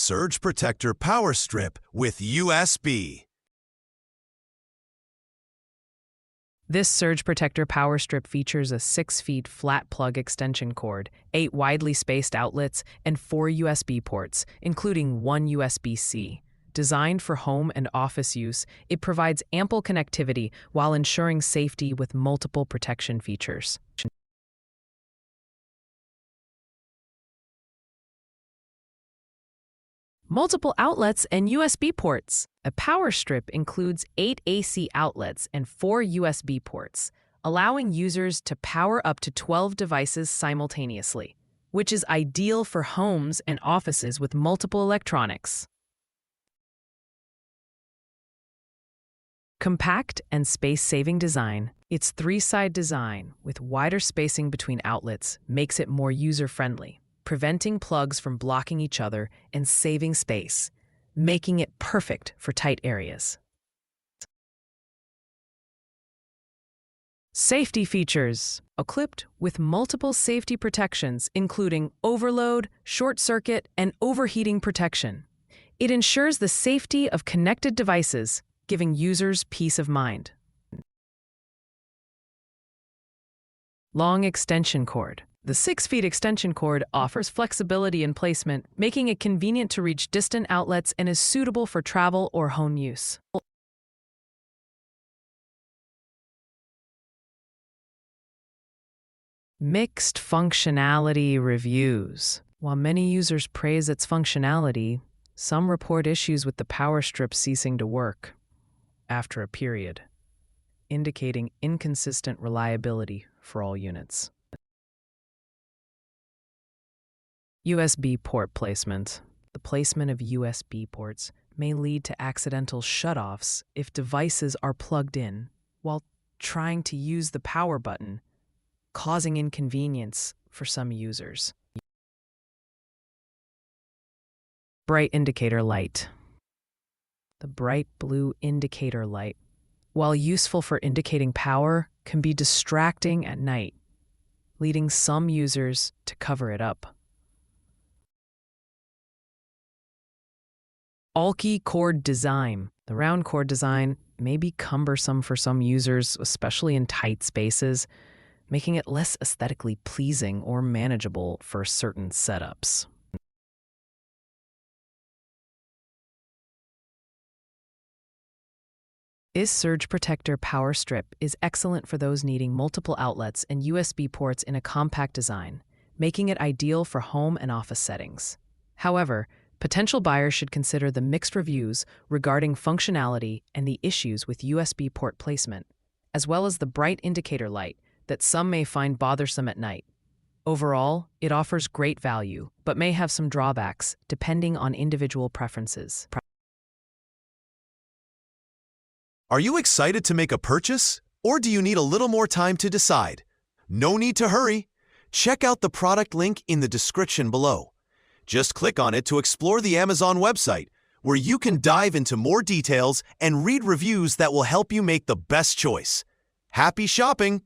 Surge Protector Power Strip with USB. This Surge Protector Power Strip features a 6 feet flat plug extension cord, 8 widely spaced outlets, and 4 USB ports, including 1 USB-C. Designed for home and office use, it provides ample connectivity while ensuring safety with multiple protection features. Multiple outlets and USB ports. A power strip includes 8 AC outlets and 4 USB ports, allowing users to power up to 12 devices simultaneously, which is ideal for homes and offices with multiple electronics. Compact and space-saving design. Its 3-side design, with wider spacing between outlets, makes it more user-friendly, preventing plugs from blocking each other and saving space, making it perfect for tight areas. Safety features. Equipped with multiple safety protections, including overload, short circuit, and overheating protection. It ensures the safety of connected devices, giving users peace of mind. Long extension cord. The 6-foot extension cord offers flexibility in placement, making it convenient to reach distant outlets and is suitable for travel or home use. Mixed functionality reviews. While many users praise its functionality, some report issues with the power strip ceasing to work after a period, indicating inconsistent reliability for all units. USB port placement. The placement of USB ports may lead to accidental shutoffs if devices are plugged in while trying to use the power button, causing inconvenience for some users. Bright indicator light. The bright blue indicator light, while useful for indicating power, can be distracting at night, leading some users to cover it up. Bulky cord design. The round cord design may be cumbersome for some users, especially in tight spaces, making it less aesthetically pleasing or manageable for certain setups. This Surge Protector Power Strip is excellent for those needing multiple outlets and USB ports in a compact design, making it ideal for home and office settings. However, potential buyers should consider the mixed reviews regarding functionality and the issues with USB port placement, as well as the bright indicator light that some may find bothersome at night. Overall, it offers great value, but may have some drawbacks depending on individual preferences. Are you excited to make a purchase? Or do you need a little more time to decide? No need to hurry. Check out the product link in the description below. Just click on it to explore the Amazon website, where you can dive into more details and read reviews that will help you make the best choice. Happy shopping!